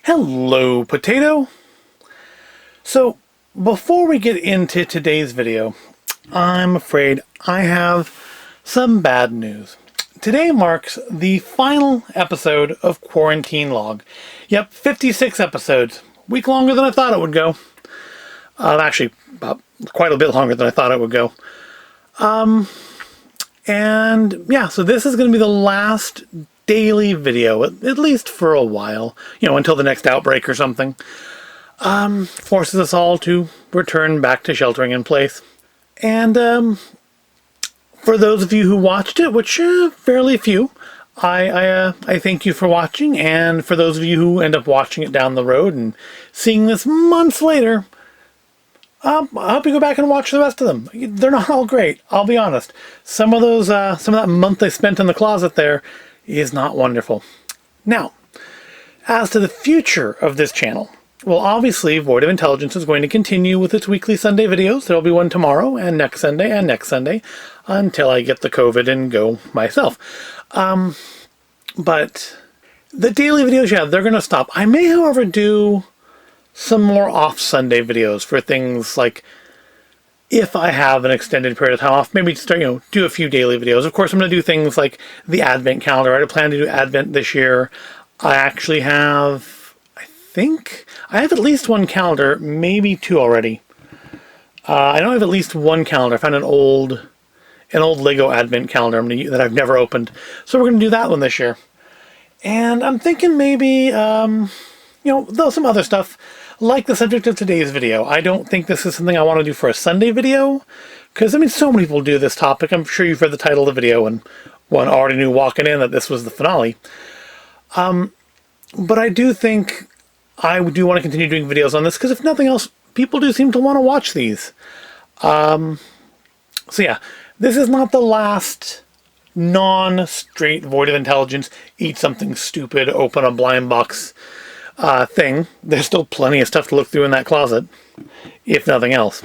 Hello, Potato! So, before we get into today's video, I'm afraid I have some bad news. Today marks the final episode of Quarantine Log. Yep, 56 episodes. Week longer than I thought it would go. Actually, quite a bit longer than I thought it would go. And yeah, so this is going to be the last daily video, at least for a while, until the next outbreak or something. Forces us all to return back to sheltering in place. And for those of you who watched it, which fairly few, I thank you for watching. And for those of you who end up watching it down the road and seeing this months later, I hope you go back and watch the rest of them. They're not all great, I'll be honest. Some of that month I spent in the closet there is not wonderful. Now, as to the future of this channel, well, obviously, Void of Intelligence is going to continue with its weekly Sunday videos. There will be one tomorrow, and next Sunday, until I get the COVID and go myself. But the daily videos, yeah, they're going to stop. I may, however, do some more off-Sunday videos for things like if I have an extended period of time off, maybe just do a few daily videos. Of course, I'm going to do things like the Advent calendar. I had planned to do Advent this year. I actually have, I have at least one calendar, maybe two already. I know I have at least one calendar. I found an old Lego Advent calendar that I've never opened. So we're going to do that one this year. And I'm thinking maybe, though some other stuff, like the subject of today's video. I don't think this is something I want to do for a Sunday video, because, so many people do this topic. I'm sure you've read the title of the video, and one already knew walking in that this was the finale. But I do think I do want to continue doing videos on this, because if nothing else, people do seem to want to watch these. So yeah, this is not the last non-straight Void of Intelligence, eat something stupid, open a blind box thing. There's still plenty of stuff to look through in that closet, if nothing else.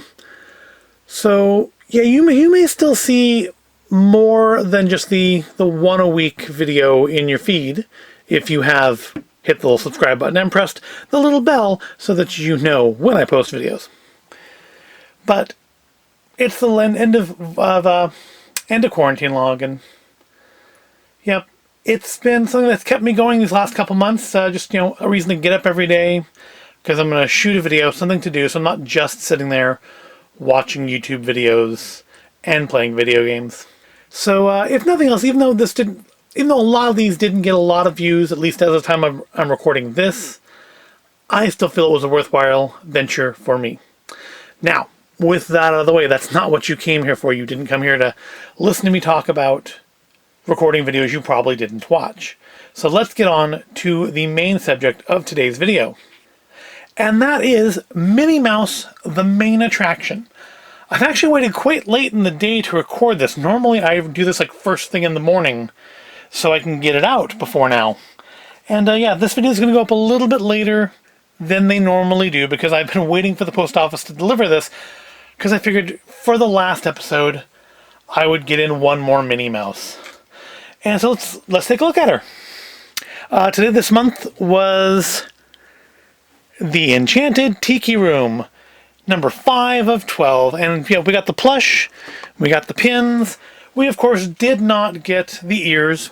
So yeah, you may still see more than just the one a week video in your feed if you have hit the little subscribe button and pressed the little bell so that you know when I post videos. But it's the end of Quarantine Log, and yep. It's been something that's kept me going these last couple months. Just, a reason to get up every day, because I'm going to shoot a video, something to do, so I'm not just sitting there watching YouTube videos and playing video games. So, if nothing else, even though a lot of these didn't get a lot of views, at least as of the time I'm recording this, I still feel it was a worthwhile venture for me. Now, with that out of the way, that's not what you came here for. You didn't come here to listen to me talk about recording videos you probably didn't watch. So let's get on to the main subject of today's video. And that is Minnie Mouse, the main attraction. I've actually waited quite late in the day to record this. Normally I do this like first thing in the morning so I can get it out before now. And yeah, this video is going to go up a little bit later than they normally do, because I've been waiting for the post office to deliver this, because I figured for the last episode I would get in one more Minnie Mouse. And so let's take a look at her. Today, this month, was the Enchanted Tiki Room, number 5 of 12. And we got the plush, we got the pins. We, of course, did not get the ears.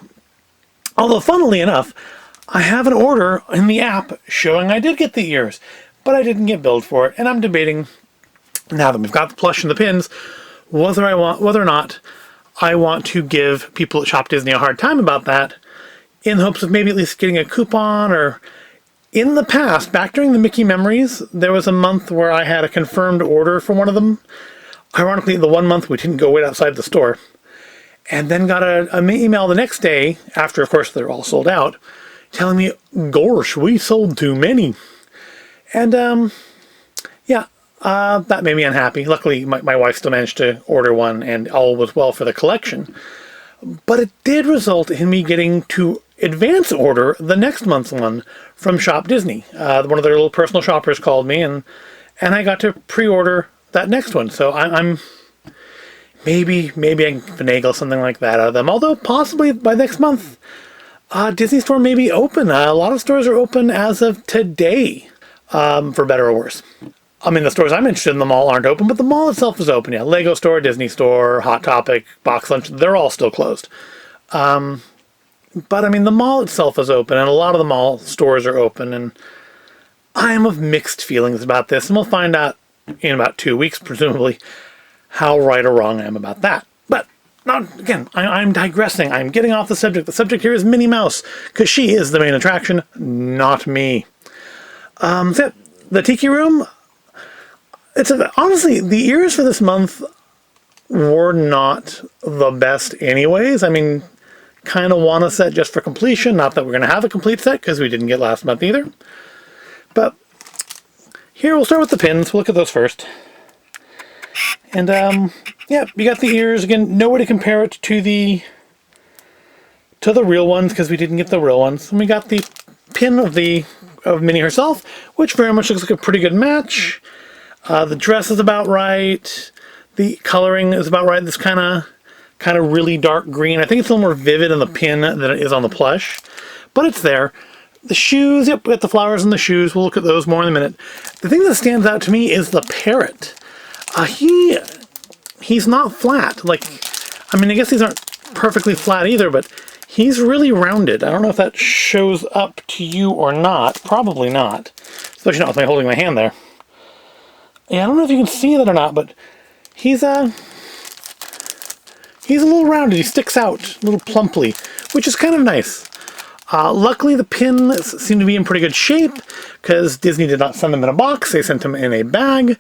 Although, funnily enough, I have an order in the app showing I did get the ears, but I didn't get billed for it. And I'm debating, now that we've got the plush and the pins, whether or not I want to give people at Shop Disney a hard time about that, in hopes of maybe at least getting a coupon. Or in the past, back during the Mickey Memories, there was a month where I had a confirmed order for one of them. Ironically, the one month we didn't go wait outside the store. And then got an email the next day, after, of course, they're all sold out, telling me, gosh, we sold too many. And, yeah. That made me unhappy. Luckily, my wife still managed to order one, and all was well for the collection. But it did result in me getting to advance order the next month's one from Shop Disney. One of their little personal shoppers called me, and I got to pre-order that next one. So I'm maybe I can finagle something like that out of them. Although possibly by next month, Disney Store may be open. A lot of stores are open as of today, for better or worse. I mean, the stores I'm interested in the mall aren't open, but the mall itself is open. Yeah, Lego Store, Disney Store, Hot Topic, Box Lunch, they're all still closed. But I mean, the mall itself is open, and a lot of the mall stores are open, and I am of mixed feelings about this, and we'll find out in about 2 weeks, presumably, how right or wrong I am about that. But, again, I'm digressing. I'm getting off the subject. The subject here is Minnie Mouse, because she is the main attraction, not me. So the Tiki Room, honestly, the ears for this month were not the best anyways. I mean, kind of want a set just for completion. Not that we're going to have a complete set, because we didn't get last month either. But here, we'll start with the pins. We'll look at those first. And, yeah, you got the ears. Again, no way to compare it to the real ones, because we didn't get the real ones. And we got the pin of Minnie herself, which very much looks like a pretty good match. The dress is about right. The coloring is about right. This kind of really dark green. I think it's a little more vivid in the pin than it is on the plush, but it's there. The shoes, yep, we got the flowers in the shoes. We'll look at those more in a minute. The thing that stands out to me is the parrot. He's not flat. Like, I mean, I guess these aren't perfectly flat either, but he's really rounded. I don't know if that shows up to you or not. Probably not, especially not with me holding my hand there. Yeah, I don't know if you can see that or not, but he's a little rounded. He sticks out a little plumply, which is kind of nice. Luckily, the pins seem to be in pretty good shape, because Disney did not send them in a box. They sent them in a bag,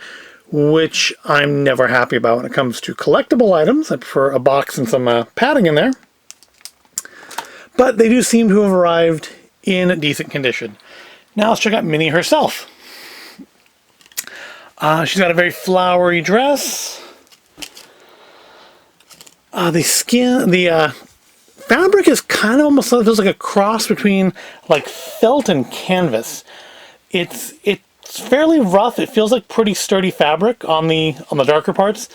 which I'm never happy about when it comes to collectible items. I prefer a box and some padding in there. But they do seem to have arrived in decent condition. Now let's check out Minnie herself. She's got a very flowery dress. The fabric is kind of almost feels like a cross between like felt and canvas. It's fairly rough. It feels like pretty sturdy fabric on the darker parts.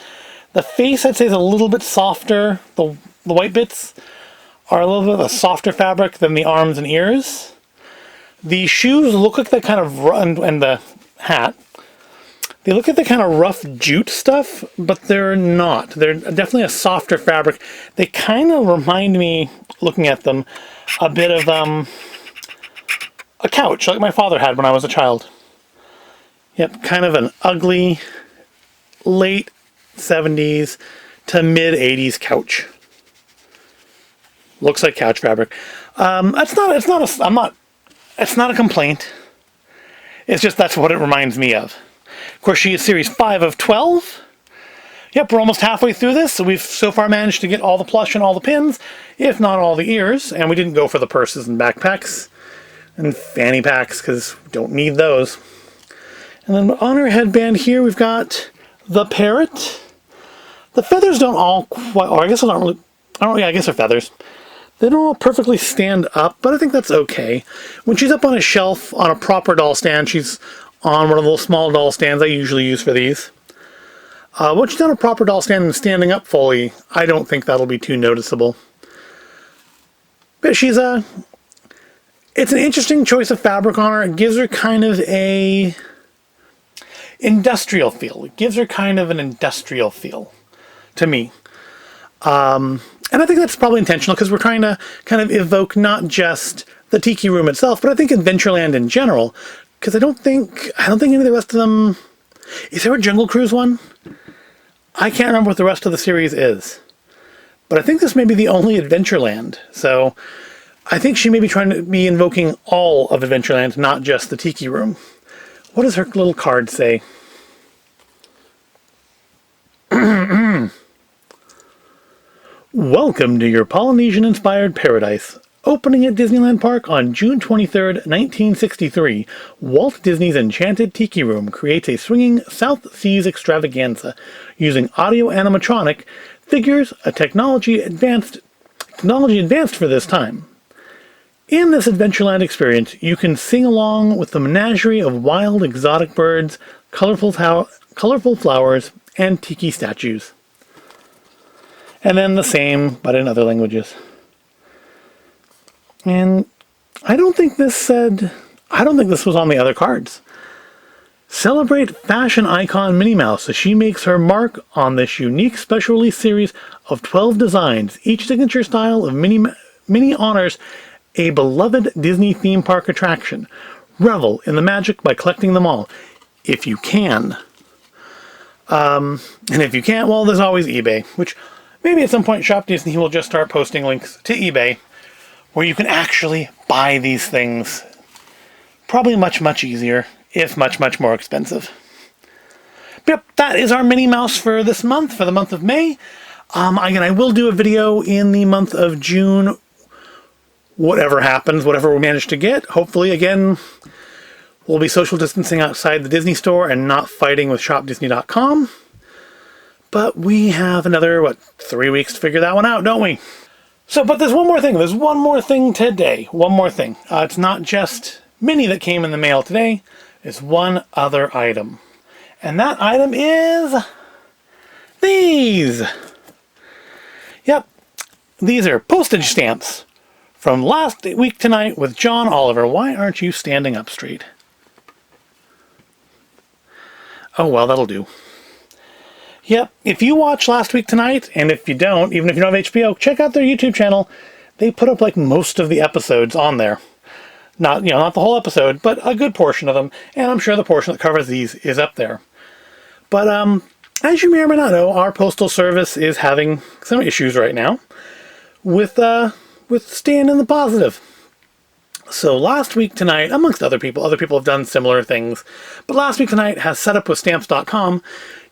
The face, I'd say, is a little bit softer. The white bits are a little bit of a softer fabric than the arms and ears. The shoes look like that kind of and the hat. They look like the kind of rough jute stuff, but they're not. They're definitely a softer fabric. They kind of remind me, looking at them, a bit of a couch like my father had when I was a child. Yep, kind of an ugly late 70s to mid 80s couch. Looks like couch fabric. It's not a complaint. It's just that's what it reminds me of. Of course, she is Series 5 of 12. Yep, we're almost halfway through this, so we've so far managed to get all the plush and all the pins, if not all the ears, and we didn't go for the purses and backpacks and fanny packs, because we don't need those. And then on her headband here, we've got the parrot. The feathers don't all quite, or I guess they're not really, I guess they're feathers. They don't all perfectly stand up, but I think that's okay. When she's up on a shelf, on a proper doll stand, she's on one of the little small doll stands I usually use for these. Once she's on a proper doll stand and standing up fully, I don't think that'll be too noticeable. But it's an interesting choice of fabric on her. It gives her kind of a industrial feel. It gives her kind of an industrial feel to me. And I think that's probably intentional, because we're trying to kind of evoke not just the Tiki Room itself, but I think Adventureland in general. Because I don't think any of the rest of them... Is there a Jungle Cruise one? I can't remember what the rest of the series is. But I think this may be the only Adventureland. So I think she may be trying to be invoking all of Adventureland, not just the Tiki Room. What does her little card say? Welcome to your Polynesian-inspired paradise. Opening at Disneyland Park on June 23rd, 1963, Walt Disney's Enchanted Tiki Room creates a swinging South Seas extravaganza using audio animatronic figures, a technology advanced for this time. In this Adventureland experience, you can sing along with the menagerie of wild exotic birds, colorful flowers, and tiki statues. And then the same, but in other languages. And I don't think this was on the other cards. Celebrate fashion icon Minnie Mouse as she makes her mark on this unique special release series of 12 designs. Each signature style of Minnie honors a beloved Disney theme park attraction. Revel in the magic by collecting them all, if you can. And if you can't, well, there's always eBay, which maybe at some point Shop Disney will just start posting links to eBay where you can actually buy these things. Probably much, much easier, if much, much more expensive. Yep, that is our Minnie Mouse for this month, for the month of May. Again, I will do a video in the month of June. Whatever happens, whatever we manage to get. Hopefully, again, we'll be social distancing outside the Disney store and not fighting with shopdisney.com. But we have another, 3 weeks to figure that one out, don't we? So, but there's one more thing. There's one more thing today. One more thing. It's not just Minnie that came in the mail today. There's one other item. And that item is these. Yep. These are postage stamps from Last Week Tonight with John Oliver. Why aren't you standing up straight? Oh, well, that'll do. Yep, if you watch Last Week Tonight, and if you don't, even if you don't have HBO, check out their YouTube channel. They put up like most of the episodes on there. Not the whole episode, but a good portion of them. And I'm sure the portion that covers these is up there. But as you may or may not know, our postal service is having some issues right now with staying in the positive. So Last Week Tonight, amongst other people have done similar things, but Last Week Tonight has set up with Stamps.com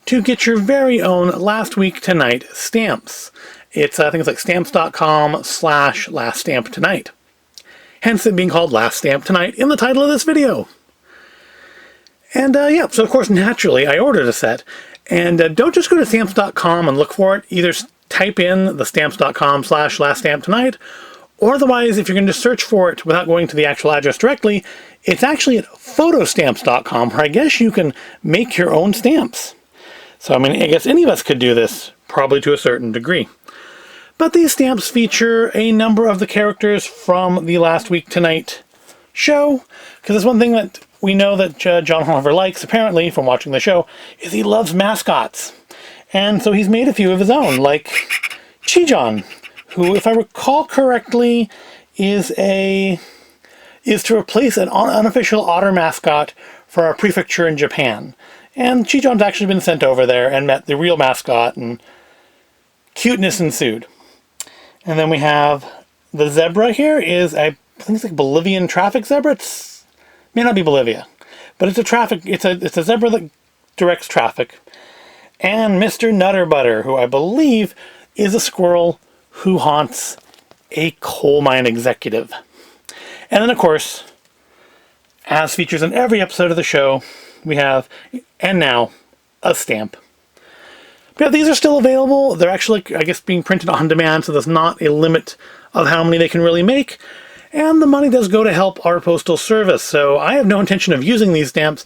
to get your very own Last Week Tonight stamps. It's, I think it's like stamps.com/LastStampTonight. Hence it being called Last Stamp Tonight in the title of this video. And so of course, naturally, I ordered a set. And don't just go to stamps.com and look for it. Either type in the stamps.com/LastStampTonight, or otherwise, if you're going to search for it without going to the actual address directly, it's actually at photostamps.com, where I guess you can make your own stamps. So, I mean, I guess any of us could do this, probably to a certain degree. But these stamps feature a number of the characters from the Last Week Tonight show, because that's one thing that we know that John Oliver likes, apparently, from watching the show, is he loves mascots. And so he's made a few of his own, like Chi-John, who, if I recall correctly, is to replace an unofficial otter mascot for our prefecture in Japan. And Chi-John's actually been sent over there and met the real mascot, and cuteness ensued. And then we have the zebra here is, I think it's like Bolivian traffic zebra. It may not be Bolivia, but it's a zebra that directs traffic. And Mr. Nutterbutter, who I believe is a squirrel who haunts a coal mine executive. And then, of course, as features in every episode of the show, we have, and now, a stamp. But yeah, these are still available. They're actually, I guess, being printed on demand, so there's not a limit of how many they can really make. And the money does go to help our postal service, so I have no intention of using these stamps.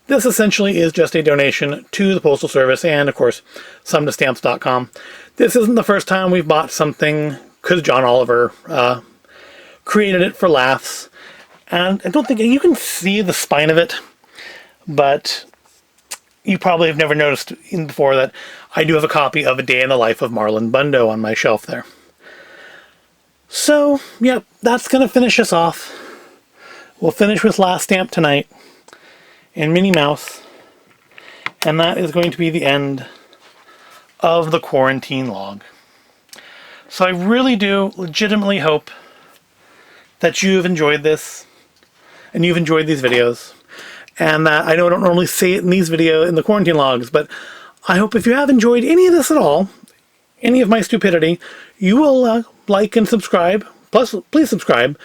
This essentially is just a donation to the postal service, and of course, some to stamps.com. This isn't the first time we've bought something, because John Oliver created it for laughs. And I don't think you can see the spine of it, but you probably have never noticed before that I do have a copy of A Day in the Life of Marlon Bundo on my shelf there. So, yep, that's going to finish us off. We'll finish with Last Stamp Tonight and Minnie Mouse, and that is going to be the end of the quarantine log. So I really do legitimately hope that you've enjoyed this, and you've enjoyed these videos. And I know I don't normally say it in these videos, in the quarantine logs, but I hope if you have enjoyed any of this at all, any of my stupidity, you will like and subscribe. Plus, please subscribe.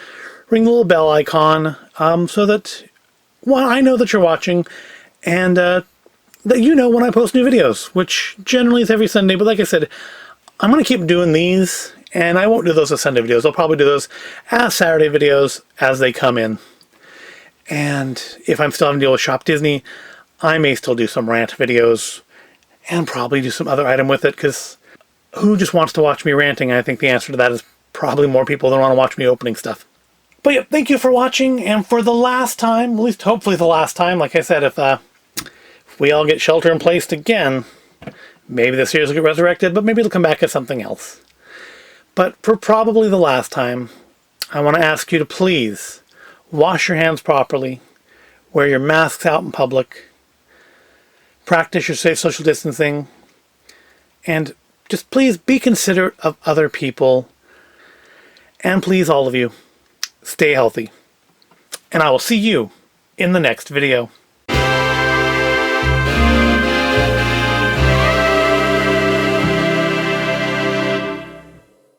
Ring the little bell icon so that, one, I know that you're watching, and that you know when I post new videos, which generally is every Sunday. But like I said, I'm going to keep doing these, and I won't do those as Sunday videos. I'll probably do those as Saturday videos as they come in. And if I'm still having to deal with Shop Disney, I may still do some rant videos and probably do some other item with it, because who just wants to watch me ranting? I think the answer to that is probably more people than want to watch me opening stuff. But yeah, thank you for watching, and for the last time, at least hopefully the last time, like I said, if we all get shelter in place again, maybe the series will get resurrected, but maybe it'll come back as something else. But for probably the last time, I want to ask you to please wash your hands properly, wear your masks out in public, practice your safe social distancing, and just please be considerate of other people. And please, all of you, stay healthy. And I will see you in the next video.